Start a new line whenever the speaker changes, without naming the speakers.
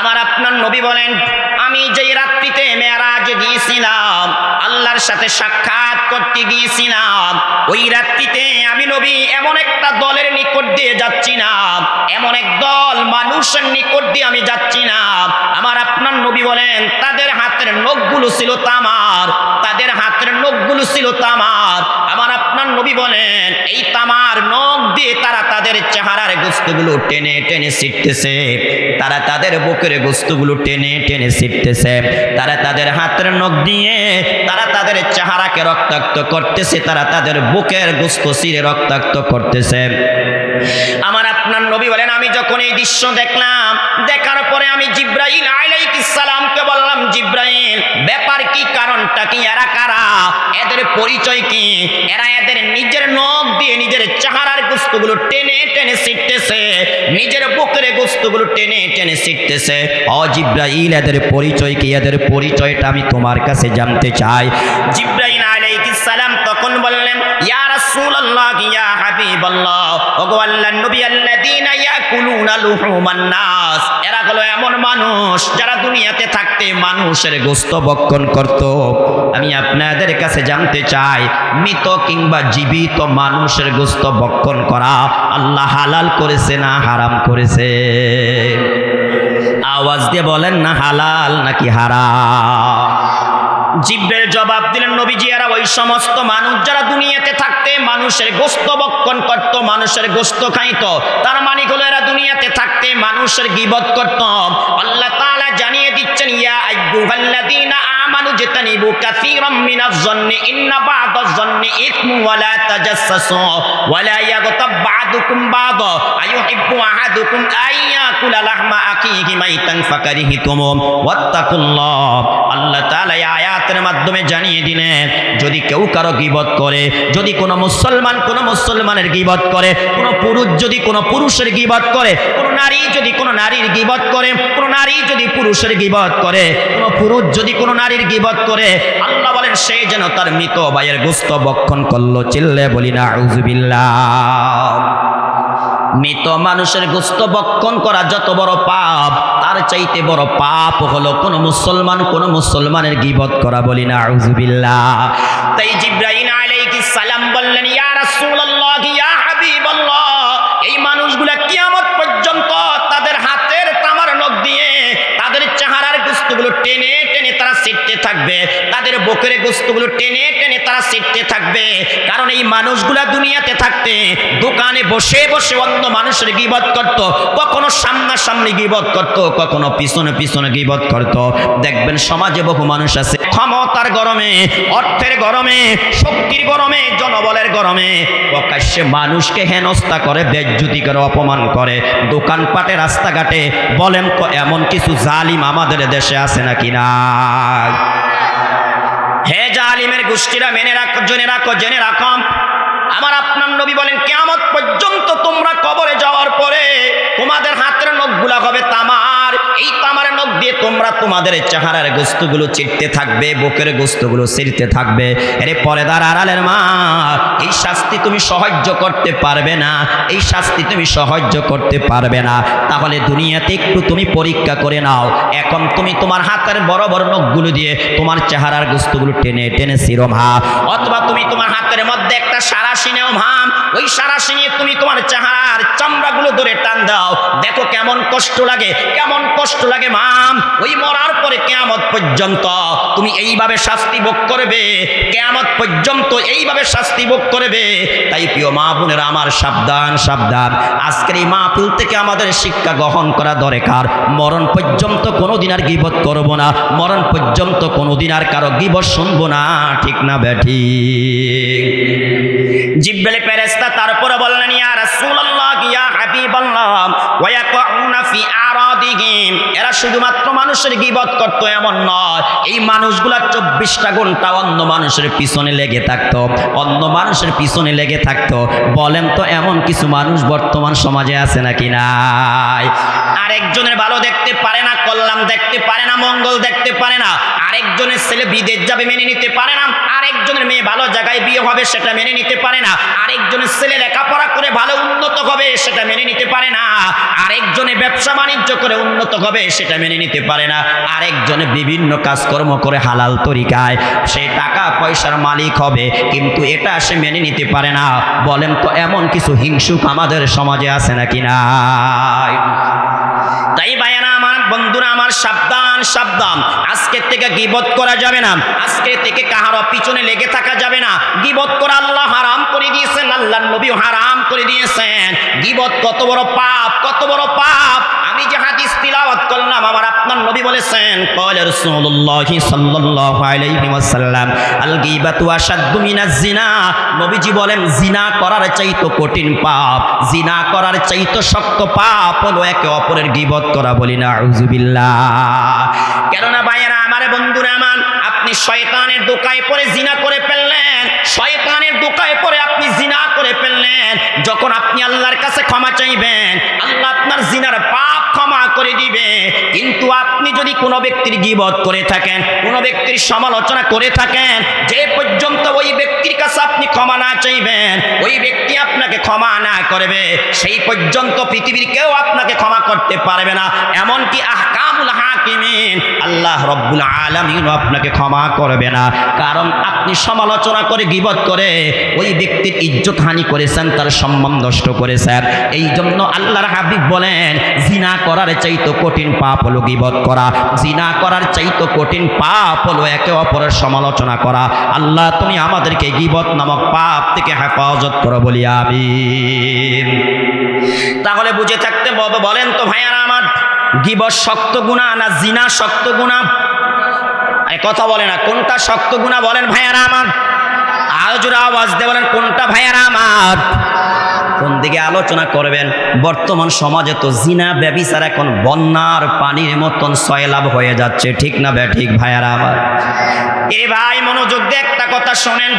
আমার আপনার নবী বলেন, আমি যেই রাত্রিতে মেরাজ গিয়েছিলাম, আল্লাহর সাথে সাক্ষাৎ করতে গিয়েছিলাম, ওই রাত্রিতে আমি নবী এমন একটা দলের নিকট দিয়ে যাচ্ছি না, এমন এক দল মানুষের নিকট দিয়ে আমি যাচ্ছি না। আমার আপনার নবী বলেন, তাদের হাতের নখগুলো ছিল তামার, তাদের হাতের নখগুলো ছিল তামার। আমার আপনার নবী বলেন, এই তামার নখ দিয়ে তারা তাদের চেহারার গোস্তগুলো টেনে টেনে ছিটতেছে, তারা তাদের বুকের গোস্তগুলো টেনে টেনে ছিটতেছে, তারা তাদের হাতের নখ দিয়ে তারা তাদের চেহারাকে রক্তাক্ত করতেছে, তারা তাদের বুকের গোস্ত ছিঁড়ে রক্তাক্ত করতেছে। আমার আপনার নবী বলেন, আমি যখন এই দৃশ্য দেখলাম, দেখার পরে আমি জিব্রাইল আলাইহিস সালামকে বললাম, জিব্রাইল, ব্যাপার কি, কারণটা কি, এরা কারা, এদের পরিচয় কি? এরা এদের নিজের নখ দিয়ে নিজের চেহারার গোস্তগুলো টেনে টেনে ছিটতেছে, নিজের বুকের গোস্তগুলো টেনে টেনে ছিটতেছে। ও জিব্রাইল, এদের পরিচয় কি? এদের পরিচয়টা আমি তোমার কাছে জানতে চাই। জিব্রাইল আলাইহিস সালাম তখন বললেন, ইয়া রাসূলুল্লাহ, ইয়া হাবিবাল্লাহ, ওগো আল্লাহর নবী, আল্লাযীনা ইয়াকুলুনা লুহুমান নাস, এরা হলো এমন মানুষ যারা দুনিয়াতে থাকতে মানুষের গোশত ভক্ষণ করত। আমি আপনাদের কাছে জানতে চাই, মৃত কিংবা জীবিত মানুষের গোশত ভক্ষণ করা আল্লাহ হালাল করেছে না হারাম করেছে? আওয়াজ দিয়ে বলেন না, হালাল নাকি হারাম? জিব্রাইল জবাব দিলেন, নবীজি, এরা ওই সমস্ত মানুষ যারা দুনিয়াতে থাকতে মানুষের গোশত ভক্ষণ করত, মানুষের গোশত খাইত। তার মানে হলো এরা দুনিয়াতে থাকতে মানুষের গীবত করত। আল্লাহ তাআলা জানিয়ে দিচ্ছেন, ইয়া আইয়ুহাল্লাযীনা আমানু জাতানিবু কাসীরাম মিনাজ যন্নি ইন্না বা'দাজ যন্নি ইসমু ওয়া লা তাজাসসাসু ওয়া লা ইয়াগতাব বা'দুকুম বা'দা আইয়ুহিব্বু আহাদুকুম আইয়াকুলা লাহমা আখিহি মাইতান ফাকারিহিতুম ওয়াত্তাকুল্লাহ। আল্লাহ তাআলা এই আয়াতের মাধ্যমে জানিয়ে দিলেন, যদি কেউ কারো গীবত করে, যদি কোনো মুসলমান কোনো মুসলমানের গীবত করে, কোনো পুরুষ যদি কোনো পুরুষের গীবত করে, কোনো নারী যদি কোনো নারীর গীবত করে, কোনো নারী যদি পুরুষের গীবত করে, কোনো পুরুষ যদি কোনো নারীর গীবত করে, আল্লাহ বলেন সে যেন তার মৃত ভাইয়ের গোশত ভক্ষণ করলো। চিল্লে বলি না আউযুবিল্লাহ। মৃত মানুষের গোশত ভক্ষণ করা যত বড় পাপ, তার চাইতে বড় পাপ হলো কোন মুসলমানের গীবত করা। বলি না আউযুবিল্লাহ। তাই জিব্রাইল আলাইহিস সালাম বললেন, ইয়া রাসূলুল্লাহ, ইয়া হাবিবাল্লাহ, এই মানুষগুলা কিয়ামত পর্যন্ত তাদের হাতের তামার নখ দিয়ে তাদের চেহারার গোশতগুলো টেনে টেনে তারা ছিটতে থাকবে, তাদের বুকের গোশতগুলো টেনে টেনে তারা ছিটতে থাকবে। কারণ এই মানুষগুলা দুনিয়াতে থাকতে দোকানে বসে বসে অন্য মানুষের গীবত করত, কখনো সামনাসামনি গীবত করত, কখনো পিছনে পিছনে গীবত করত। দেখবেন সমাজে বহু মানুষ আছে, ক্ষমতার গরমে, অর্থের গরমে, শক্তির গরমে, জনবলের গরমে প্রকাশ্যে মানুষকে হেনস্থা করে, বেজ্জতি করে, অপমান করে, দোকানপাটে, রাস্তাঘাটে। বলেন তো এমন কিছু জালিম আমাদের দেশে আছে নাকি না? হে জালিমের গোষ্ঠীরা, মেনে রাখো, জেনে রাখো, আমার আপনার নবী বলেন, কিয়ামত পর্যন্ত তোমরা কবরে যাওয়ার পরে তোমাদের হাতের নখগুলা হবে তামার। এই তামার নখ দিয়ে তোমরা তোমাদের চেহারার গোশতগুলো ছিটতে থাকবে, বুকের গোশতগুলো ছিঁড়তে থাকবে। এরে পর্দার আড়ালের মা, এই শাস্তি তুমি সহ্য করতে পারবে না, এই শাস্তি তুমি সহ্য করতে পারবে না। তাহলে দুনিয়াতে একটু তুমি পরীক্ষা করে নাও। এখন তুমি তোমার হাতের বড় বড় নখগুলো দিয়ে তোমার চেহারার গোশতগুলো টেনে টেনে ছিঁড়ো মা, অথবা তুমি তোমার হাতের মধ্যে একটা সারাশি নেও ভাম, ওই সারাশি নিয়ে তুমি তোমার চেহারার চামড়াগুলো ধরে টান দাও, দেখো কেমন কষ্ট লাগে, কেমন কষ্ট লাগে মাম। ওই মরার পরে কিয়ামত পর্যন্ত তুমি এইভাবে শাস্তি ভোগ করবে, কিয়ামত পর্যন্ত এইভাবে শাস্তি ভোগ করবে। তাই প্রিয় মা বোনেরা আমার, সাবধান সাবধান। আজকের এই মাহফিল থেকে আমাদের শিক্ষা গ্রহণ করা দরকার। মরণ পর্যন্ত কোনোদিন আর গীবত করব না, মরণ পর্যন্ত কোনোদিন আর কারো গীবত শুনবো না। ঠিক না বেঠি? জিব্রাইল ফেরেশতা তারপরে বললেন, ইয়া রাসূলুল্লাহ, ইয়া হাবিবাল্লাহ, ওয়া ইয়াকুনা ফি আরাদিহিম, এরা শুধুমাত্র মানুষের গীবত করতো এমন নয়, এই মানুষগুলা 24টা ঘন্টা অন্য মানুষের পিছনে লেগে থাকতো, অন্য মানুষের পিছনে লেগে থাকতো। বলেন তো এমন কিছু মানুষ বর্তমান সমাজে আছে নাকি নাই? আরেকজনের ভালো দেখতে পারে না, কল্যাণ দেখতে পারে না, মঙ্গল দেখতে পারে না। আরেকজনের ছেলে বিদেশ যাবে মেনে নিতে পারে না, আরেকজনের মেয়ে ভালো জায়গায় বিয়ে হবে সেটা মেনে নিতে পারে না, আরেকজনের ছেলে লেখাপড়া করে ভালো উন্নত হবে সেটা মেনে নিতে পারে না, আরেকজনে ব্যবসা বাণিজ্য করে উন্নত হবে সেটা মেনে নিতে পারে না, আরেকজনে বিভিন্ন কাজকর্ম করে হালাল তরিকায় সে টাকা পয়সার মালিক হবে, কিন্তু এটা সে মেনে নিতে পারে না। বলেন তো এমন কিছু হিংসুক আমাদের সমাজে আছে নাকি নাই? তাই ভাইয়ারা আমার, বন্ধুরা আমার, সাবধান সাবধান। আজকে থেকে গীবত করা যাবে না, আজকে থেকে কাহারো পিছনে লেগে থাকা যাবে না। গীবত করা আল্লাহ হারাম করে দিয়েছেন, আল্লাহর নবী হারাম করে দিয়েছেন। গীবত কত বড় পাপ, কত বড় পাপ। আমি যে হাদিস তিলাওয়াত করলাম, আমার আপনার নবী বলেছেন, ক্বালা রাসূলুল্লাহ সাল্লাল্লাহু আলাইহি ওয়াসাল্লাম, আল গীবাতু আশাদ্দু মিনাজ জিনা। নবীজি বলেন, জিনা করার চাইতে কঠিন পাপ, জিনা করার চাইতে শক্ত পাপ হলো একে অপরের গীবত করা। বলি না আউযুবিল্লাহ। কেননা ভাইয়েরা আমার, বন্ধুরা আমার, আপনি শয়তানের দোকায় পড়ে জিনা করে ফেললেন, শয়তানের দোকায় পড়ে আপনি জিনা করে ফেললেন। যখন আপনি আল্লাহর কাছে ক্ষমা চাইবেন, আল্লাহ আপনার জিনার পাপ ক্ষমা করে দিবে। কিন্তু আপনি যদি কোনো ব্যক্তির গীবত করে থাকেন, কোনো ব্যক্তির সমালোচনা করে থাকেন, যে পর্যন্ত ওই ব্যক্তির কাছে আপনি ক্ষমা না চাইবেন, ওই ব্যক্তি আপনাকে ক্ষমা না করবে, সেই পর্যন্ত পৃথিবীর কেউ আপনাকে ক্ষমা করতে পারবে না। এমনকি আহকামুল হাকিমিন, আল্লাহ রব্বুল আলামিন আপনাকে ক্ষমা করবে না। কারণ আপনি সমালোচনা করে, গীবত করে ওই ব্যক্তির ইজ্জত হানি করেছেন, তার সম্মান নষ্ট করেছেন। এই জন্য আল্লাহর হাবিব বলেন, জিনা করার চাইতে কঠিন পাপ হলো গীবত করা, জিনা করার চাইতে কঠিন পাপ হলো একে অপরের সমালোচনা করা। আল্লাহ তুমি আমাদেরকে গীবত নামক পাপ থেকে হেফাজত করো, বলি আমিন। তাহলে বুঝে থাকতে বলেন তো ভাইয়ারা আমার, গীবত শক্ত গুনাহ না জিনা শক্ত গুনাহ? কথা বলে না, কোনটা শক্ত গুনাহ বলেন ভাইয়ারা আমার? আরো জোরে আওয়াজ দিয়ে বলেন, কোনটা ভাইয়ারা আমার? কোন দিকে আলোচনা করবেন? বর্তমান সমাজে তো জিনা ব্যভিচার এখন বন্যার পানির মতন সয়লাভ হয়ে যাচ্ছে, ঠিক না বে ঠিক ভাইয়ারা আমার? এ ভাই মনোযোগ দিয়ে একটা কথা শোনেন।